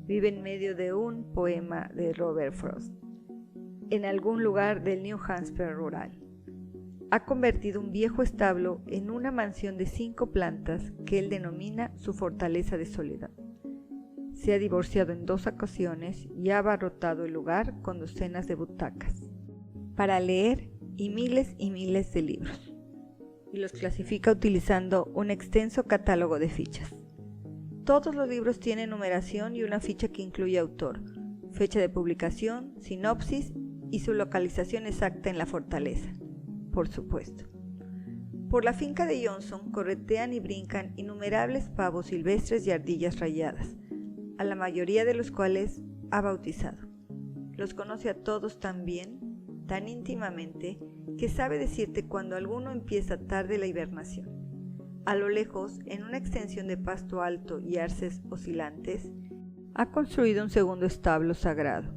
vive en medio de un poema de Robert Frost, en algún lugar del New Hampshire rural. Ha convertido un viejo establo en una mansión de 5 plantas que él denomina su fortaleza de soledad. Se ha divorciado en 2 ocasiones y ha abarrotado el lugar con docenas de butacas para leer y miles de libros, y los clasifica utilizando un extenso catálogo de fichas. Todos los libros tienen numeración y una ficha que incluye autor, fecha de publicación, sinopsis y su localización exacta en la fortaleza, por supuesto. Por la finca de Johnson corretean y brincan innumerables pavos silvestres y ardillas rayadas, a la mayoría de los cuales ha bautizado. Los conoce a todos tan bien, tan íntimamente, que sabe decirte cuando alguno empieza tarde la hibernación. A lo lejos, en una extensión de pasto alto y arces oscilantes, ha construido un segundo establo sagrado,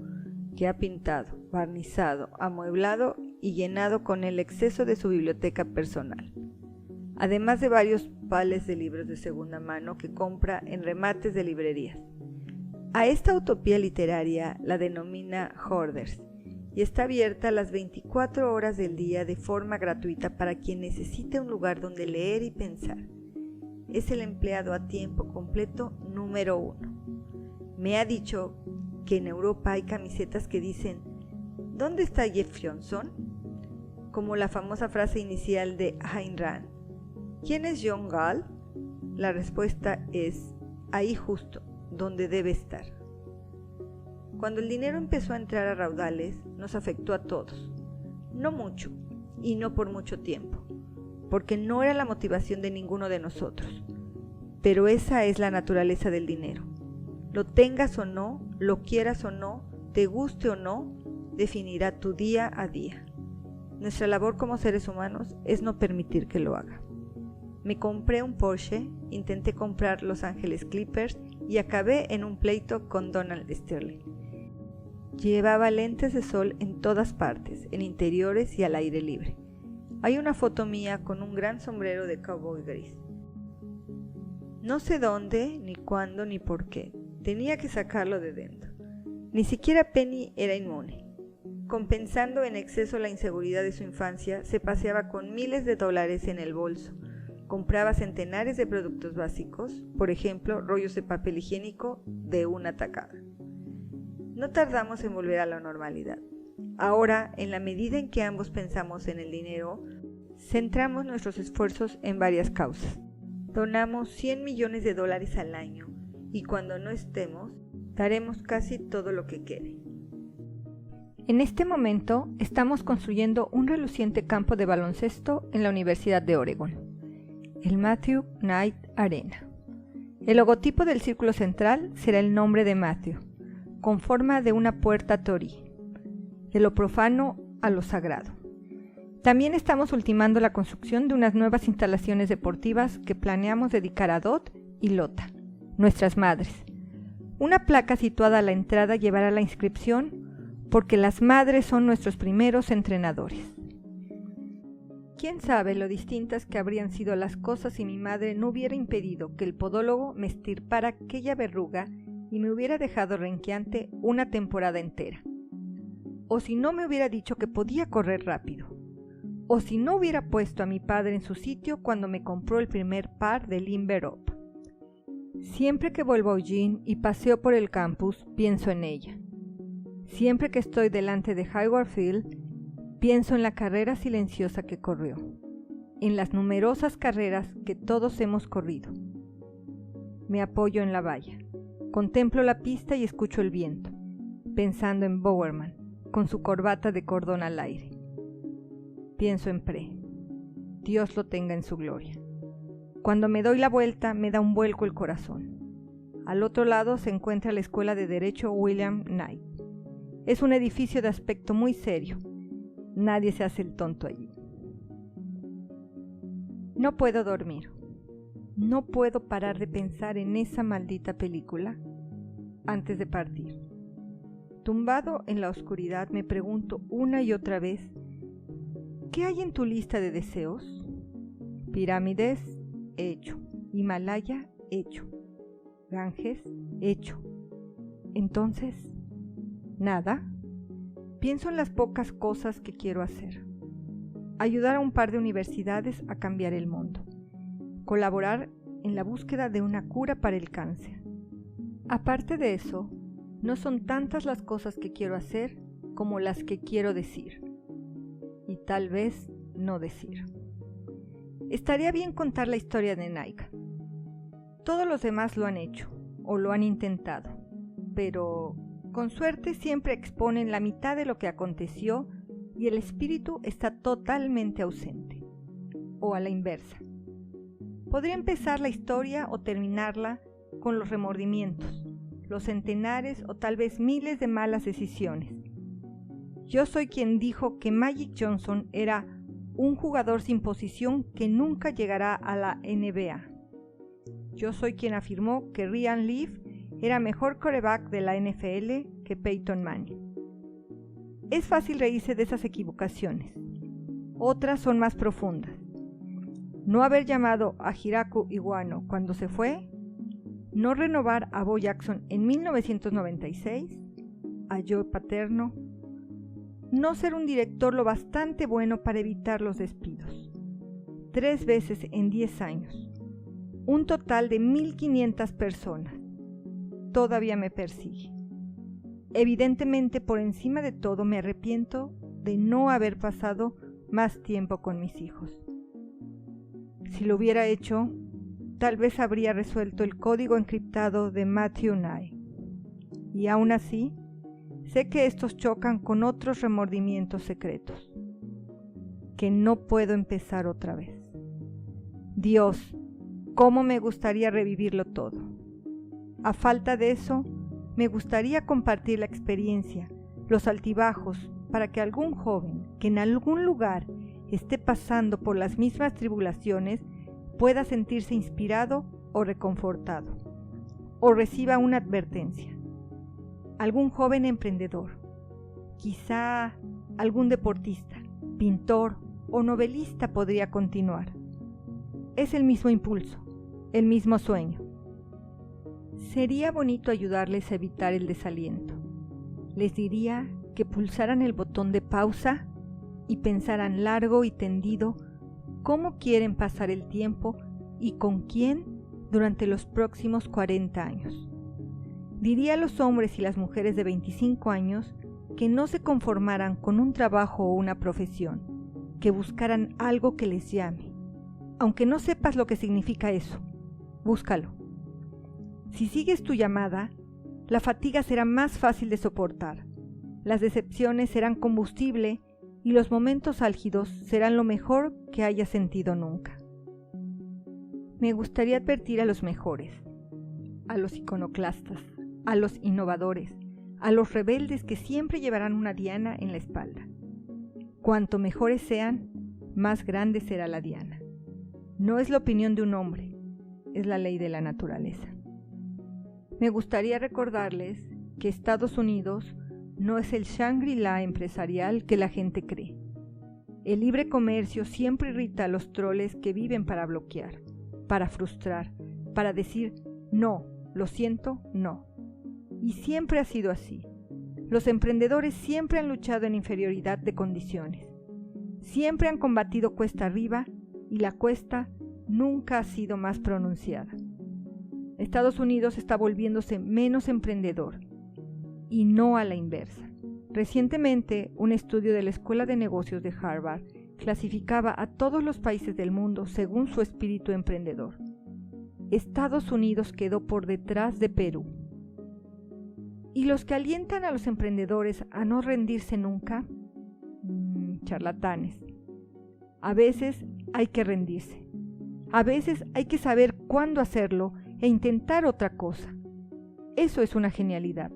que ha pintado, barnizado, amueblado y llenado con el exceso de su biblioteca personal, además de varios pales de libros de segunda mano que compra en remates de librerías. A esta utopía literaria la denomina Hoarders y está abierta las 24 horas del día de forma gratuita para quien necesite un lugar donde leer y pensar. Es el empleado a tiempo completo número 1. Me ha dicho que en Europa hay camisetas que dicen ¿dónde está Jeff Johnson?, como la famosa frase inicial de Ayn Rand. ¿Quién es John Gall? La respuesta es ahí justo, donde debe estar. Cuando el dinero empezó a entrar a raudales, nos afectó a todos. No mucho, y no por mucho tiempo, porque no era la motivación de ninguno de nosotros. Pero esa es la naturaleza del dinero. Lo tengas o no, lo quieras o no, te guste o no, definirá tu día a día. Nuestra labor como seres humanos es no permitir que lo haga. Me compré un Porsche, intenté comprar Los Ángeles Clippers y acabé en un pleito con Donald Sterling. Llevaba lentes de sol en todas partes, en interiores y al aire libre. Hay una foto mía con un gran sombrero de cowboy gris. No sé dónde, ni cuándo, ni por qué. Tenía que sacarlo de dentro. Ni siquiera Penny era inmune. Compensando en exceso la inseguridad de su infancia, se paseaba con miles de dólares en el bolso. Compraba centenares de productos básicos, por ejemplo, rollos de papel higiénico de una tacada. No tardamos en volver a la normalidad. Ahora, en la medida en que ambos pensamos en el dinero, centramos nuestros esfuerzos en varias causas. Donamos $100 millones al año y cuando no estemos, daremos casi todo lo que quede. En este momento estamos construyendo un reluciente campo de baloncesto en la Universidad de Oregon, el Matthew Knight Arena. El logotipo del círculo central será el nombre de Matthew, con forma de una puerta torii, de lo profano a lo sagrado. También estamos ultimando la construcción de unas nuevas instalaciones deportivas que planeamos dedicar a Dot y Lota, nuestras madres. Una placa situada a la entrada llevará la inscripción porque las madres son nuestros primeros entrenadores. ¿Quién sabe lo distintas que habrían sido las cosas si mi madre no hubiera impedido que el podólogo me estirpara aquella verruga y me hubiera dejado renqueante una temporada entera? O si no me hubiera dicho que podía correr rápido. O si no hubiera puesto a mi padre en su sitio cuando me compró el primer par de Limber Up. Siempre que vuelvo a Eugene y paseo por el campus, pienso en ella. Siempre que estoy delante de Hayward Field, pienso en la carrera silenciosa que corrió, en las numerosas carreras que todos hemos corrido. Me apoyo en la valla, contemplo la pista y escucho el viento, pensando en Bowerman, con su corbata de cordón al aire. Pienso en Pre. Dios lo tenga en su gloria. Cuando me doy la vuelta, me da un vuelco el corazón. Al otro lado se encuentra la Escuela de Derecho William Knight. Es un edificio de aspecto muy serio. Nadie se hace el tonto allí. No puedo dormir. No puedo parar de pensar en esa maldita película antes de partir. Tumbado en la oscuridad me pregunto una y otra vez, ¿qué hay en tu lista de deseos? Pirámides, hecho. Himalaya, hecho. Ganges, hecho. Entonces, ¿nada? Pienso en las pocas cosas que quiero hacer. Ayudar a un par de universidades a cambiar el mundo. Colaborar en la búsqueda de una cura para el cáncer. Aparte de eso, no son tantas las cosas que quiero hacer como las que quiero decir. Y tal vez no decir. Estaría bien contar la historia de Naika. Todos los demás lo han hecho, o lo han intentado, pero con suerte siempre exponen la mitad de lo que aconteció y el espíritu está totalmente ausente, o a la inversa. Podría empezar la historia o terminarla con los remordimientos, los centenares o tal vez miles de malas decisiones. Yo soy quien dijo que Magic Johnson era un jugador sin posición que nunca llegará a la NBA. Yo soy quien afirmó que Ryan Leaf era mejor quarterback de la NFL que Peyton Manning. Es fácil reírse de esas equivocaciones. Otras son más profundas. No haber llamado a Hiraku Iwano cuando se fue, no renovar a Bo Jackson en 1996, a Joe Paterno, no ser un director lo bastante bueno para evitar los despidos. 3 veces en 10 años. Un total de 1,500 personas. Todavía me persigue. Evidentemente, por encima de todo, me arrepiento de no haber pasado más tiempo con mis hijos. Si lo hubiera hecho, tal vez habría resuelto el código encriptado de Matthew Knight. Y aún así, sé que estos chocan con otros remordimientos secretos, que no puedo empezar otra vez. Dios, cómo me gustaría revivirlo todo. A falta de eso, me gustaría compartir la experiencia, los altibajos, para que algún joven que en algún lugar esté pasando por las mismas tribulaciones pueda sentirse inspirado o reconfortado, o reciba una advertencia. Algún joven emprendedor, quizá algún deportista, pintor o novelista podría continuar. Es el mismo impulso, el mismo sueño. Sería bonito ayudarles a evitar el desaliento. Les diría que pulsaran el botón de pausa y pensaran largo y tendido cómo quieren pasar el tiempo y con quién durante los próximos 40 años. Diría a los hombres y las mujeres de 25 años que no se conformaran con un trabajo o una profesión, que buscaran algo que les llame, aunque no sepas lo que significa eso, búscalo. Si sigues tu llamada, la fatiga será más fácil de soportar, las decepciones serán combustible y los momentos álgidos serán lo mejor que hayas sentido nunca. Me gustaría advertir a los mejores, a los iconoclastas, a los innovadores, a los rebeldes que siempre llevarán una diana en la espalda. Cuanto mejores sean, más grande será la diana. No es la opinión de un hombre, es la ley de la naturaleza. Me gustaría recordarles que Estados Unidos no es el Shangri-La empresarial que la gente cree. El libre comercio siempre irrita a los troles que viven para bloquear, para frustrar, para decir no, lo siento, no. Y siempre ha sido así. Los emprendedores siempre han luchado en inferioridad de condiciones. Siempre han combatido cuesta arriba y la cuesta nunca ha sido más pronunciada. Estados Unidos está volviéndose menos emprendedor y no a la inversa. Recientemente, un estudio de la Escuela de Negocios de Harvard clasificaba a todos los países del mundo según su espíritu emprendedor. Estados Unidos quedó por detrás de Perú. ¿Y los que alientan a los emprendedores a no rendirse nunca? Charlatanes. A veces hay que rendirse. A veces hay que saber cuándo hacerlo e intentar otra cosa. Eso es una genialidad.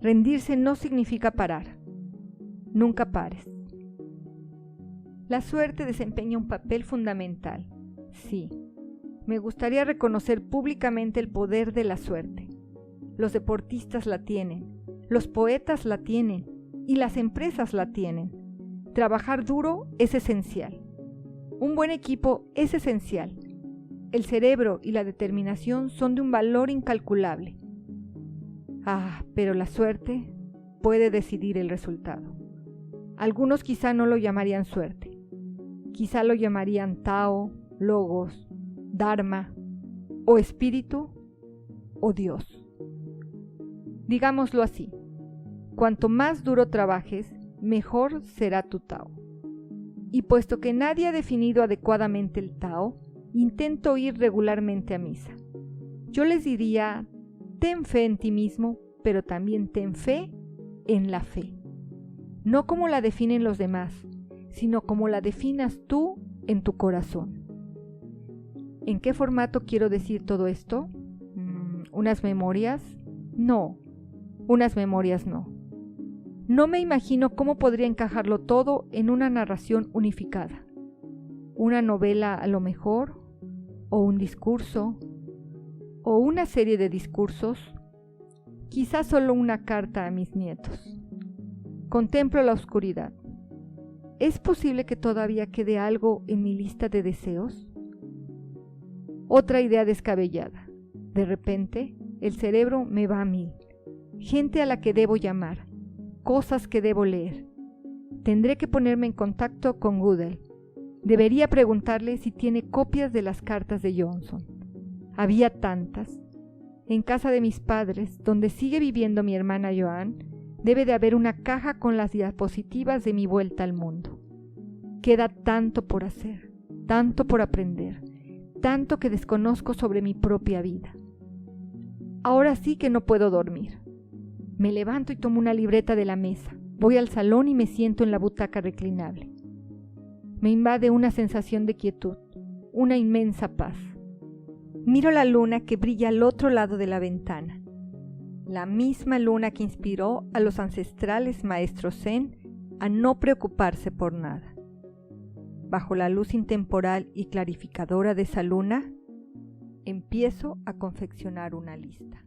Rendirse no significa parar. Nunca pares. La suerte desempeña un papel fundamental. Sí, me gustaría reconocer públicamente el poder de la suerte. Los deportistas la tienen, los poetas la tienen y las empresas la tienen. Trabajar duro es esencial. Un buen equipo es esencial. El cerebro y la determinación son de un valor incalculable. Pero la suerte puede decidir el resultado. Algunos quizá no lo llamarían suerte. Quizá lo llamarían Tao, Logos, Dharma, o Espíritu, o Dios. Digámoslo así, cuanto más duro trabajes, mejor será tu Tao. Y puesto que nadie ha definido adecuadamente el Tao, intento ir regularmente a misa. Yo les diría, ten fe en ti mismo, pero también ten fe en la fe. No como la definen los demás, sino como la definas tú en tu corazón. ¿En qué formato quiero decir todo esto? ¿Unas memorias? No, unas memorias no. No me imagino cómo podría encajarlo todo en una narración unificada. Una novela a lo mejor, o un discurso, o una serie de discursos, quizás solo una carta a mis nietos. Contemplo la oscuridad. ¿Es posible que todavía quede algo en mi lista de deseos? Otra idea descabellada. De repente, el cerebro me va a mil. Gente a la que debo llamar, cosas que debo leer. Tendré que ponerme en contacto con Goodell. Debería preguntarle si tiene copias de las cartas de Johnson. Había tantas. En casa de mis padres, donde sigue viviendo mi hermana Joan, debe de haber una caja con las diapositivas de mi vuelta al mundo. Queda tanto por hacer, tanto por aprender, tanto que desconozco sobre mi propia vida. Ahora sí que no puedo dormir. Me levanto y tomo una libreta de la mesa. Voy al salón y me siento en la butaca reclinable. Me invade una sensación de quietud, una inmensa paz. Miro la luna que brilla al otro lado de la ventana. La misma luna que inspiró a los ancestrales maestros zen a no preocuparse por nada. Bajo la luz intemporal y clarificadora de esa luna, empiezo a confeccionar una lista.